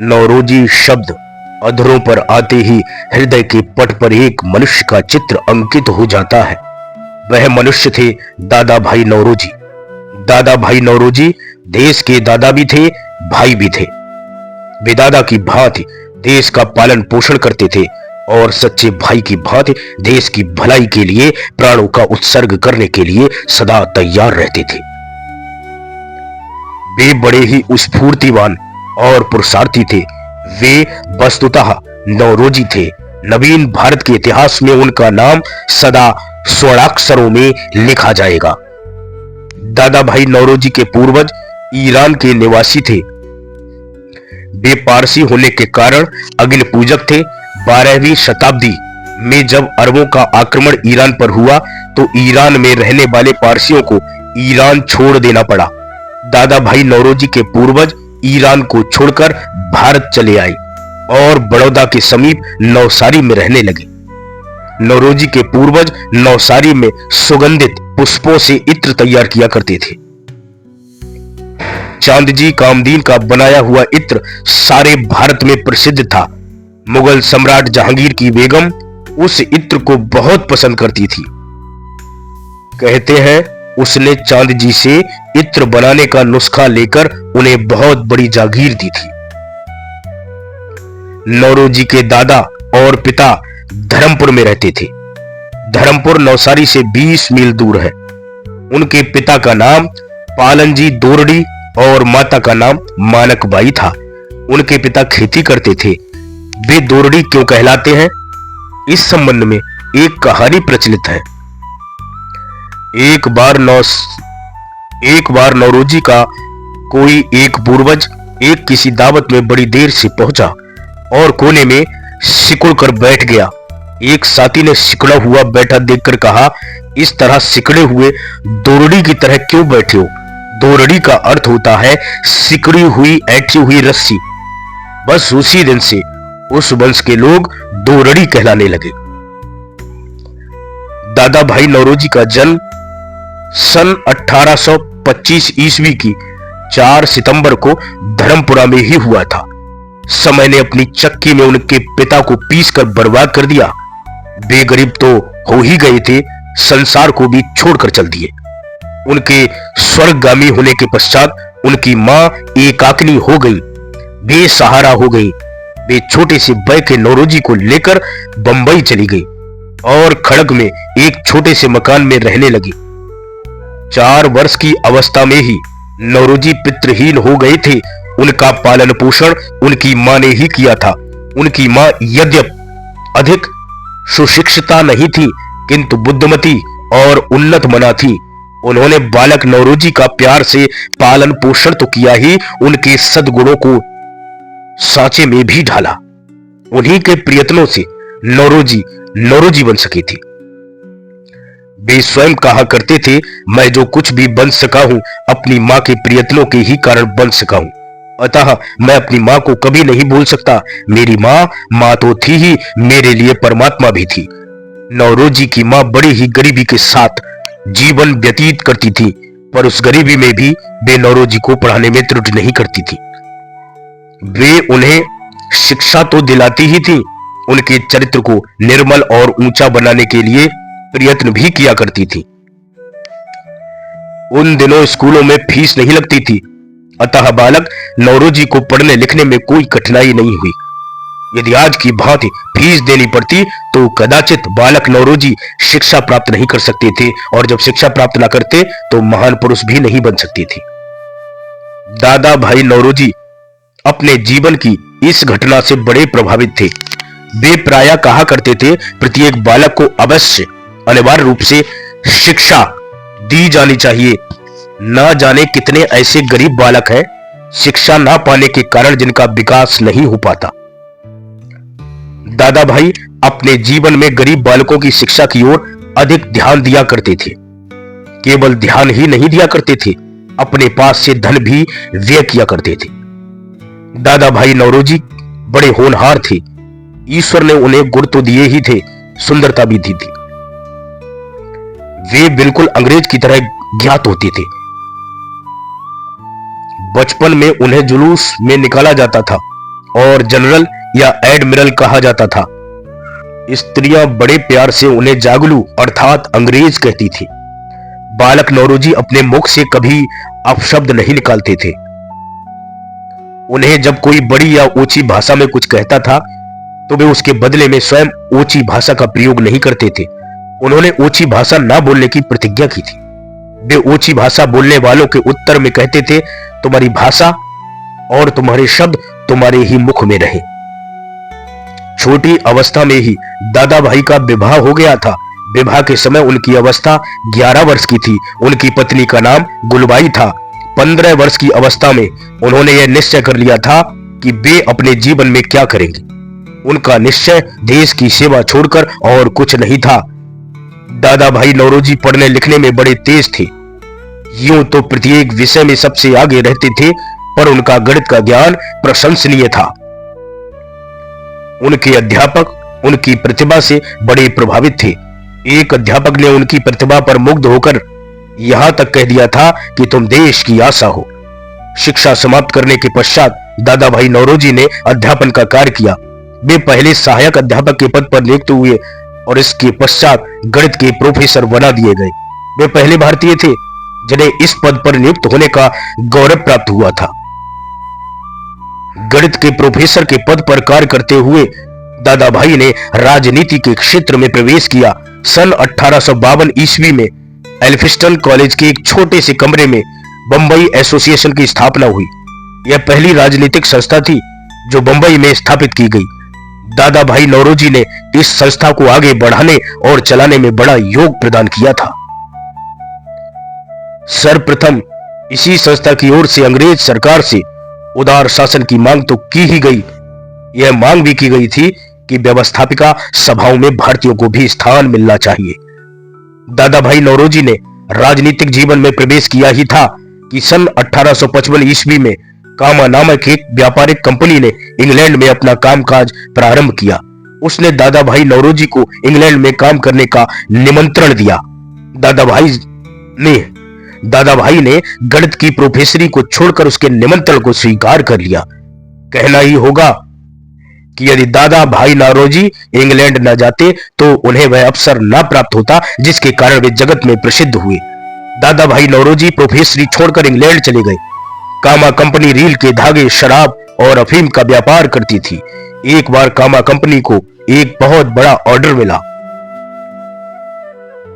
नौरोजी शब्द अधरों पर आते ही हृदय के पट पर एक मनुष्य का चित्र अंकित हो जाता है। वह मनुष्य थे दादा भाई नौरोजी। दादा भाई नौरोजी देश के दादा भी थे, भाई भी थे। वे दादा की भांति देश का पालन पोषण करते थे और सच्चे भाई की भांति देश की भलाई के लिए प्राणों का उत्सर्ग करने के लिए सदा तैयार रहते थे। वे बड़े ही स्फूर्तिवान और पुरुषार्थी थे। वे वस्तुतः नौरोजी थे। नवीन भारत के इतिहास में उनका नाम सदा स्वर्णाक्षरों में लिखा जाएगा। दादा भाई नौरोजी के पूर्वज ईरान के निवासी थे। वे पारसी होने के कारण अग्नि पूजक थे। 12वीं शताब्दी में जब अरबों का आक्रमण ईरान पर हुआ तो ईरान में रहने वाले पारसियों को ईरान छोड़ देना पड़ा। दादा भाई नौरोजी के पूर्वज ईरान को छोड़कर भारत चले आए और बड़ौदा के समीप नवसारी में रहने लगे। नौरोजी के पूर्वज नवसारी में सुगंधित पुष्पों से इत्र तैयार किया करते थे। चांदजी कामदीन का बनाया हुआ इत्र सारे भारत में प्रसिद्ध था। मुगल सम्राट जहांगीर की बेगम उस इत्र को बहुत पसंद करती थी। कहते हैं उसने चांदजी से इत्र बनाने का नुस्खा लेकर उन्हें बहुत बड़ी जागीर दी थी। नौरोजी के दादा और पिता धर्मपुर में रहते थे। धर्मपुर नवसारी से 20 मील दूर है। उनके पिता का नाम पालनजी दोरडी और माता का नाम मानकबाई था। उनके पिता खेती करते थे। वे दोरडी क्यों कहलाते हैं, इस संबंध में एक कहानी प्रचलित है। एक बार नौरोजी का कोई एक पूर्वज एक किसी दावत में बड़ी देर से पहुंचा और कोने में सिकुड़ कर बैठ गया। एक साथी ने सिकुड़ा हुआ बैठा देखकर कहा, इस तरह सिकड़े हुए दोरडी की तरह क्यों बैठे हो? दोरडी का अर्थ होता है सिकड़ी हुई, ऐठी हुई रस्सी। बस उसी दिन से उस वंश के लोग दोरडी कहलाने लगे। दादा भाई नौरोजी का जन्म सन 1825 ईस्वी की 4 सितंबर को धर्मपुरा में ही हुआ था। समय ने अपनी चक्की में उनके पिता को पीसकर बर्बाद कर दिया। वे गरीब तो हो ही गए थे, संसार को भी छोड़कर चल दिए। उनके स्वर्गगामी होने के पश्चात उनकी मां एकाकिनी हो गई, बेसहारा हो गई। वे छोटे से भाई के नौरोजी को लेकर बंबई चली गई और खड़ग में एक छोटे से मकान में रहने लगी। 4 वर्ष की अवस्था में ही नौरोजी पितृहीन हो गए थे। उनका पालन पोषण उनकी मां ने ही किया था। उनकी मां यद्यप अधिक सुशिक्षिता नहीं थी किंतु बुद्धिमती और उन्नत मना थी। उन्होंने बालक नौरोजी का प्यार से पालन पोषण तो किया ही, उनके सद्गुणों को सांचे में भी ढाला। उन्हीं के प्रयत्नों से नौरोजी बन सकी थी। वे स्वयं कहा करते थे, मैं जो कुछ भी बन सका हूं अपनी मां के प्रयत्नों के ही कारण बन सका हूं। अतः मैं अपनी मां को कभी नहीं भूल सकता। मेरी मां तो थी ही, मेरे लिए परमात्मा भी थी। नौरोजी की मां बड़ी ही गरीबी के साथ जीवन व्यतीत करती थी, पर उस गरीबी में भी वे नौरोजी को पढ़ाने में त्रुटि नहीं करती थी। वे उन्हें शिक्षा तो दिलाती ही थी, उनके चरित्र को निर्मल और ऊंचा बनाने के लिए प्रयत्न भी किया करती थी। उन दिनों स्कूलों में फीस नहीं लगती थी, अतः बालक नौरोजी को पढ़ने लिखने में कोई कठिनाई नहीं हुई। यदि आज की भांति फीस देनी पड़ती तो कदाचित बालक नौरोजी शिक्षा प्राप्त नहीं कर सकते थे, और जब शिक्षा प्राप्त न करते तो महान पुरुष भी नहीं बन सकते थे। दादा भाई नौरोजी अपने जीवन की इस घटना से बड़े प्रभावित थे। वे प्रायः कहा करते थे, प्रत्येक बालक को अवश्य अनिवार्य रूप से शिक्षा दी जानी चाहिए। न जाने कितने ऐसे गरीब बालक हैं शिक्षा ना पाने के कारण जिनका विकास नहीं हो पाता। दादा भाई अपने जीवन में गरीब बालकों की शिक्षा की ओर अधिक ध्यान दिया करते थे। केवल ध्यान ही नहीं दिया करते थे, अपने पास से धन भी व्यय किया करते थे। दादा भाई नौरोजी बड़े होनहार थे। ईश्वर ने उन्हें गुण तो दिए ही थे, सुंदरता भी दी थी। वे बिल्कुल अंग्रेज की तरह ज्ञात होते थे। बचपन में उन्हें जुलूस में निकाला जाता था और जनरल या एडमिरल कहा जाता था। स्त्रियां बड़े प्यार से उन्हें जागलू अर्थात अंग्रेज कहती थी। बालक नौरोजी अपने मुख से कभी अपशब्द नहीं निकालते थे। उन्हें जब कोई बड़ी या ऊंची भाषा में कुछ कहता था तो वे उसके बदले में स्वयं ऊंची भाषा का प्रयोग नहीं करते थे। उन्होंने ऊंची भाषा ना बोलने की प्रतिज्ञा की थी। वे ऊंची भाषा बोलने वालों के उत्तर में कहते थे, तुम्हारी भाषा और तुम्हारे शब्द तुम्हारे ही मुख में रहे। छोटी अवस्था में ही दादा भाई का विवाह हो गया था। विवाह के समय उनकी अवस्था 11 वर्ष की थी। उनकी पत्नी का नाम गुलबाई था। 15 वर्ष की अवस्था में उन्होंने यह निश्चय कर लिया था कि वे अपने जीवन में क्या करेंगे। उनका निश्चय देश की सेवा छोड़कर और कुछ नहीं था। दादा भाई नौरोजी पढ़ने लिखने में बड़े तेज थे। यूं तो प्रत्येक विषय में सबसे आगे रहते थे, पर उनका गणित का ज्ञान प्रशंसनीय था। उनके अध्यापक उनकी प्रतिभा से बड़े प्रभावित थे। एक अध्यापक ने उनकी प्रतिभा पर मुग्ध होकर यहां तक कह दिया था कि तुम देश की आशा हो। शिक्षा समाप्त करने के पश्चात दादा भाई नौरोजी ने अध्यापन का कार्य किया। वे पहले सहायक अध्यापक के पद पर नियुक्त हुए और इसके पश्चात गणित के प्रोफेसर बना दिए गए। वे पहले भारतीय थे जिन्हें इस पद पर नियुक्त होने का गौरव प्राप्त हुआ था। गणित के प्रोफेसर के पद पर कार्य करते हुए दादा भाई ने राजनीति के क्षेत्र में प्रवेश किया। सन 1852 ईस्वी में एल्फिस्टन कॉलेज के एक छोटे से कमरे में बंबई एसोसिएशन की स्थापना हुई। यह पहली राजनीतिक संस्था थी जो बंबई में स्थापित की गई। दादा भाई नौरोजी ने इस संस्था को आगे बढ़ाने और चलाने में बड़ा योग प्रदान किया था। सर्वप्रथम इसी संस्था की ओर से अंग्रेज सरकार से उदार शासन की मांग तो की ही गई, यह मांग भी की गई थी कि व्यवस्थापिका सभाओं में भारतीयों को भी स्थान मिलना चाहिए। दादा भाई नौरोजी ने राजनीतिक जीवन में प्रवेश किया ही था कि सन 1855 ईस्वी में कामा नामक एक व्यापारिक कंपनी ने इंग्लैंड में अपना कामकाज प्रारंभ किया। उसने दादा भाई नौरोजी को इंग्लैंड में काम करने का निमंत्रण दिया। दादा भाई ने गणित की प्रोफेसरी को छोड़कर उसके निमंत्रण को स्वीकार कर लिया। कहना ही होगा कि यदि दादा भाई नौरोजी इंग्लैंड न जाते तो उन्हें वह अवसर न प्राप्त होता जिसके कारण वे जगत में प्रसिद्ध हुए। दादा भाई नौरोजी प्रोफेसरी छोड़कर इंग्लैंड चले गए। कामा कंपनी रील के धागे, शराब और अफीम का व्यापार करती थी। एक बार कामा कंपनी को एक बहुत बड़ा ऑर्डर मिला।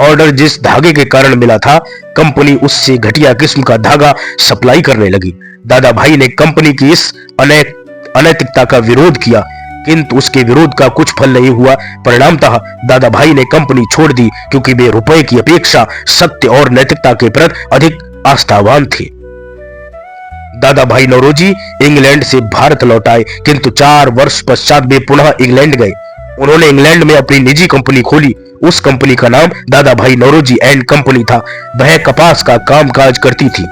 ऑर्डर जिस धागे के कारण मिला था, कंपनी उससे घटिया किस्म का धागा सप्लाई करने लगी। दादा भाई ने कंपनी की इस अनैतिकता का विरोध किया, किंतु उसके विरोध का कुछ फल नहीं हुआ। परिणामतः दादा भाई ने कंपनी छोड़ दी, क्योंकि वे रुपए की अपेक्षा सत्य और नैतिकता के प्रति अधिक आस्थावान थे। दादा भाई नौरोजी इंग्लैंड से भारत लौट आए, किंतु 4 वर्ष पश्चात वे पुनः इंग्लैंड गए। उन्होंने इंग्लैंड में अपनी निजी कंपनी खोली। उस कंपनी का नाम दादा भाई नौरोजी एंड कंपनी था। वह कपास का कामकाज करती थी।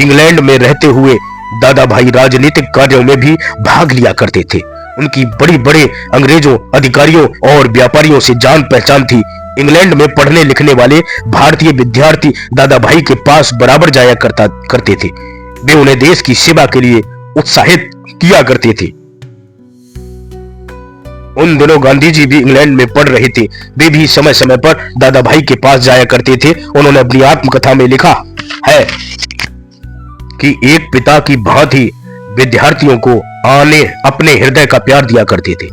इंग्लैंड में रहते हुए दादा भाई राजनीतिक कार्यों में भी भाग लिया करते थे। उनकी बड़े अंग्रेजों, अधिकारियों और व्यापारियों से जान पहचान थी। इंग्लैंड में पढ़ने लिखने वाले भारतीय विद्यार्थी दादा भाई के पास बराबर जाया करते थे। वे उन्हें देश की सेवा के लिए उत्साहित किया करते थे। उन दिनों गांधी जी भी इंग्लैंड में पढ़ रहे थे। वे भी समय समय पर दादा भाई के पास जाया करते थे। उन्होंने अपनी आत्मकथा में लिखा है कि एक पिता की भांति विद्यार्थियों को अपने हृदय का प्यार दिया करते थे।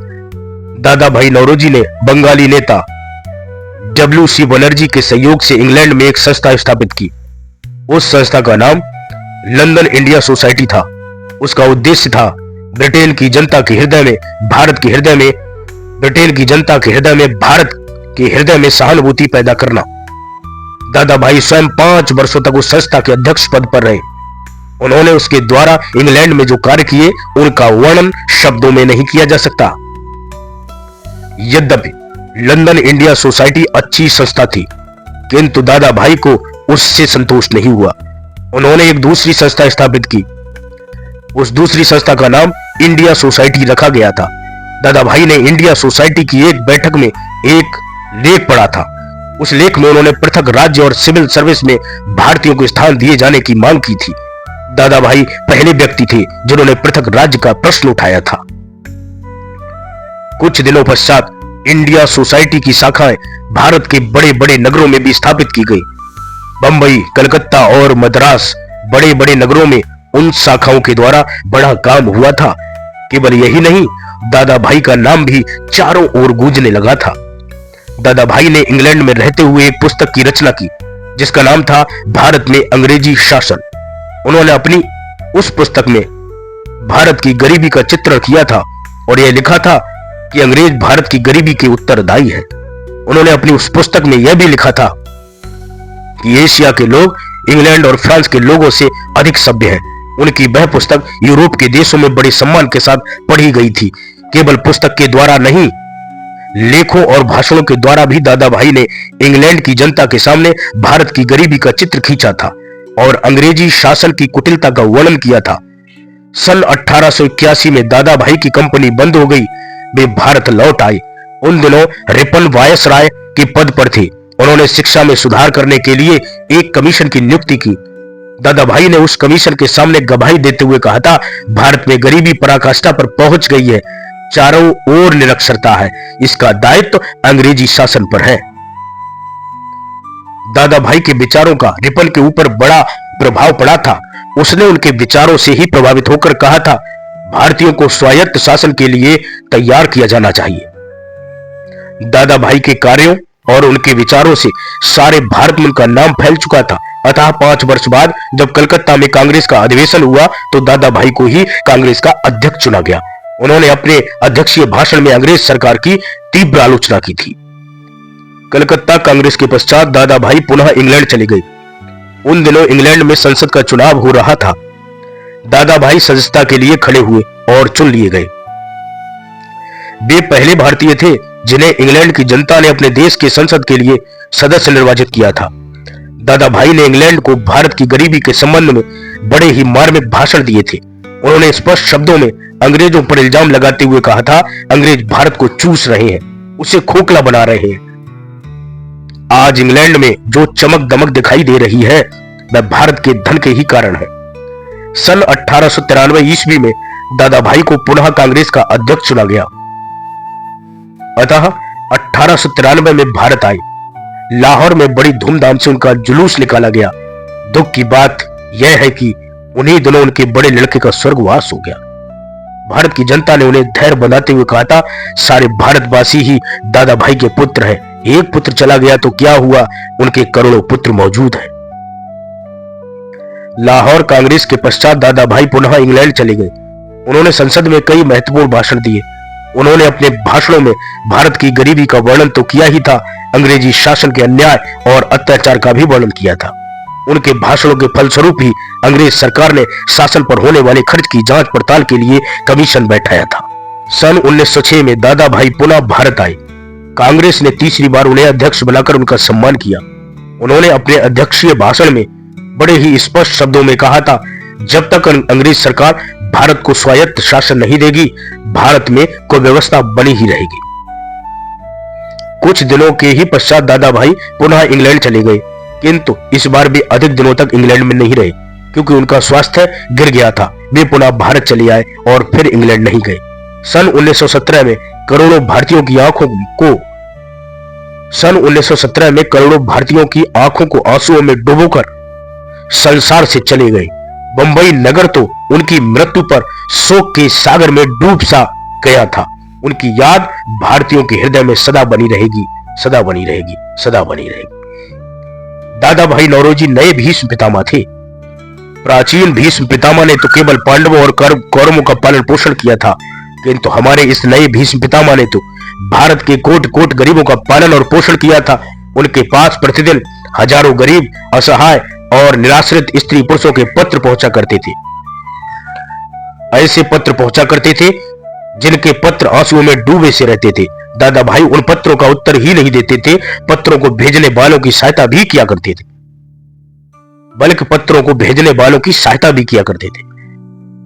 दादा भाई नौरोजी ने बंगाली नेता W.C. बनर्जी के सहयोग से इंग्लैंड में एक संस्था स्थापित की। उस संस्था का नाम लंदन इंडिया सोसाइटी था। उसका उद्देश्य था ब्रिटेन की जनता के हृदय में भारत के हृदय में सहानुभूति पैदा करना। दादा भाई स्वयं 5 वर्षों तक उस संस्था के अध्यक्ष पद पर रहे। उन्होंने उसके द्वारा इंग्लैंड में जो कार्य किए उनका वर्णन शब्दों में नहीं किया जा सकता। यद्यपि लंदन इंडिया सोसाइटी अच्छी संस्था थी, किंतु दादा भाई को उससे संतोष नहीं हुआ। उन्होंने एक दूसरी संस्था स्थापित की। उस दूसरी संस्था का नाम इंडिया सोसाइटी रखा गया था। दादा भाई ने इंडिया सोसाइटी की एक बैठक में एक लेख पढ़ा था। उस लेख में उन्होंने पृथक राज्य और सिविल सर्विस में भारतीयों को स्थान दिए जाने की मांग की थी। दादा भाई पहले व्यक्ति थे जिन्होंने पृथक राज्य का प्रश्न उठाया था। कुछ दिनों पश्चात इंडिया सोसाइटी की शाखाएं भारत के बड़े बड़े नगरों में भी स्थापित की गई। बंबई, कलकत्ता और मद्रास बड़े बड़े नगरों में उन शाखाओं के द्वारा बड़ा काम हुआ था। केवल यही नहीं, दादा भाई का नाम भी चारों ओर गूंजने लगा था। दादा भाई ने इंग्लैंड में रहते हुए एक पुस्तक की रचना की जिसका नाम था भारत में अंग्रेजी शासन। उन्होंने अपनी उस पुस्तक में भारत की गरीबी का चित्रण किया था और यह लिखा था कि अंग्रेज भारत की गरीबी के उत्तरदायी है। उन्होंने अपनी उस पुस्तक में यह भी लिखा था कि एशिया के लोग इंग्लैंड और फ्रांस के लोगों से अधिक सभ्य हैं। उनकी वह पुस्तक यूरोप के देशों में बड़े सम्मान के साथ पढ़ी गई थी। केवल पुस्तक के द्वारा नहीं, लेखों और भाषणों के द्वारा भी दादा भाई ने इंग्लैंड की जनता के सामने भारत की गरीबी का चित्र खींचा था और अंग्रेजी शासन की कुटिलता का वर्णन किया था। सन 1881 में दादा भाई की कंपनी बंद हो गई। वे भारत लौट आए। उन दिनों रिपन वायसराय के पद पर थे। उन्होंने शिक्षा में सुधार करने के लिए एक कमीशन की नियुक्ति की। दादा भाई ने उस कमीशन के सामने गवाही देते हुए कहा था, भारत में गरीबी पराकाष्ठा पर पहुंच गई है, चारों ओर निरक्षरता है, इसका दायित्व अंग्रेजी शासन पर है। दादा भाई के विचारों का रिपन के ऊपर बड़ा प्रभाव पड़ा था। उसने उनके विचारों से ही प्रभावित होकर कहा था, भारतीयों को स्वायत्त शासन के लिए तैयार किया जाना चाहिए। दादा भाई के कार्यों और उनके विचारों से सारे भारत में उनका नाम फैल चुका था। अतः 5 वर्ष बाद जब कलकत्ता में कांग्रेस का अधिवेशन हुआ तो दादा भाई को ही कांग्रेस का अध्यक्ष चुना गया। उन्होंने अपने अध्यक्षीय भाषण में अंग्रेज सरकार की तीव्र आलोचना की थी। कलकत्ता कांग्रेस के पश्चात दादा भाई पुनः इंग्लैंड चले गए। उन दिनों इंग्लैंड में संसद का चुनाव हो रहा था। दादा भाई सदस्यता के लिए खड़े हुए और चुन लिए गए। वे पहले भारतीय थे जिन्हें इंग्लैंड की जनता ने अपने देश के संसद के लिए सदस्य निर्वाचित किया था। दादा भाई ने इंग्लैंड को भारत की गरीबी के संबंध में बड़े ही मार्मिक भाषण दिए थे। उन्होंने स्पष्ट शब्दों में अंग्रेजों पर इल्जाम लगाते हुए कहा था, अंग्रेज भारत को चूस रहे हैं, उसे खोखला बना रहे हैं। आज इंग्लैंड में जो चमक दमक दिखाई दे रही है वह भारत के धन के ही कारण है। सन 1893 ईस्वी में दादा भाई को पुनः कांग्रेस का अध्यक्ष चुना गया। अतः 1893 में भारत आए। लाहौर में बड़ी धूमधाम से उनका जुलूस निकाला गया। दुख की बात यह है कि उन्हीं दिनों उनके बड़े लड़के का स्वर्गवास हो गया। भारत की जनता ने उन्हें धैर्य बनाते हुए कहा था, सारे भारतवासी ही दादा भाई के पुत्र हैं। एक पुत्र चला गया तो क्या हुआ, उनके करोड़ों पुत्र मौजूद हैं। लाहौर कांग्रेस के पश्चात दादा भाई पुनः इंग्लैंड चले गए। उन्होंने संसद में कई महत्वपूर्ण भाषण दिए। उन्होंने अपने भाषणों में भारत की गरीबी का वर्णन तो किया ही था, अंग्रेजी शासन के अन्याय और अत्याचार का भी वर्णन किया था। उनके भाषणों के फलस्वरूप ही अंग्रेज सरकार ने शासन पर होने वाले खर्च की जांच पड़ताल के लिए कमीशन बैठाया था। सन 1906 में दादा भाई पुनः भारत आए। कांग्रेस ने तीसरी बार उन्हें अध्यक्ष बनाकर उनका सम्मान किया। उन्होंने अपने अध्यक्षीय भाषण में बड़े ही स्पष्ट शब्दों में कहा था, जब तक अंग्रेज सरकार भारत को स्वायत्त शासन नहीं देगी, भारत में कोई व्यवस्था बनी ही रहेगी। कुछ दिनों के ही पश्चात दादा भाई पुनः इंग्लैंड चले गए, किंतु इस बार भी अधिक दिनों तक इंग्लैंड में नहीं रहे क्योंकि उनका स्वास्थ्य गिर गया था। वे पुनः भारत चले आए और फिर इंग्लैंड नहीं गए। सन 1917 में करोड़ों भारतीयों की आंखों को आंसुओं में डुबोकर संसार से चले गए। बंबई नगर तो उनकी मृत्यु पर शोक के सागर में डूब सा गया था। उनकी याद भारतीयों के हृदय में सदा बनी रहेगी, सदा बनी रहेगी, सदा बनी रहेगी। दादा भाई नौरोजी नए भीष्म पितामह थे। प्राचीन भीष्म पितामह ने तो केवल पांडवों और कौरवों का पालन पोषण किया था, किंतु हमारे इस नए भीष्म पितामह ने तो भारत के कोट कोट गरीबों का पालन और पोषण किया था। उनके पास प्रतिदिन हजारों गरीब, असहाय और निराश्रित स्त्री पुरुषों के पत्र पहुंचा करते थे। ऐसे पत्र पहुंचा करते थे जिनके पत्र आंसुओं में डूबे से रहते थे। दादा भाई उन पत्रों का उत्तर ही नहीं देते थे, पत्रों को भेजने वालों की सहायता भी किया करते थे, बल्कि पत्रों को भेजने वालों की सहायता भी किया करते थे।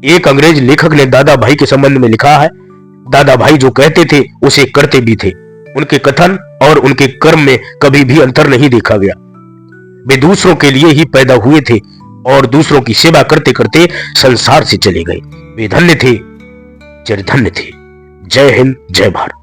एक अंग्रेज लेखक ने दादा भाई के संबंध में लिखा है, दादा भाई जो कहते थे उसे करते भी थे। उनके कथन और उनके कर्म में कभी भी अंतर नहीं देखा गया। वे दूसरों के लिए ही पैदा हुए थे, और दूसरों की सेवा करते करते संसार से चले गए। वे धन्य थे, चिरधन्य थे। जय हिंद, जय भारत।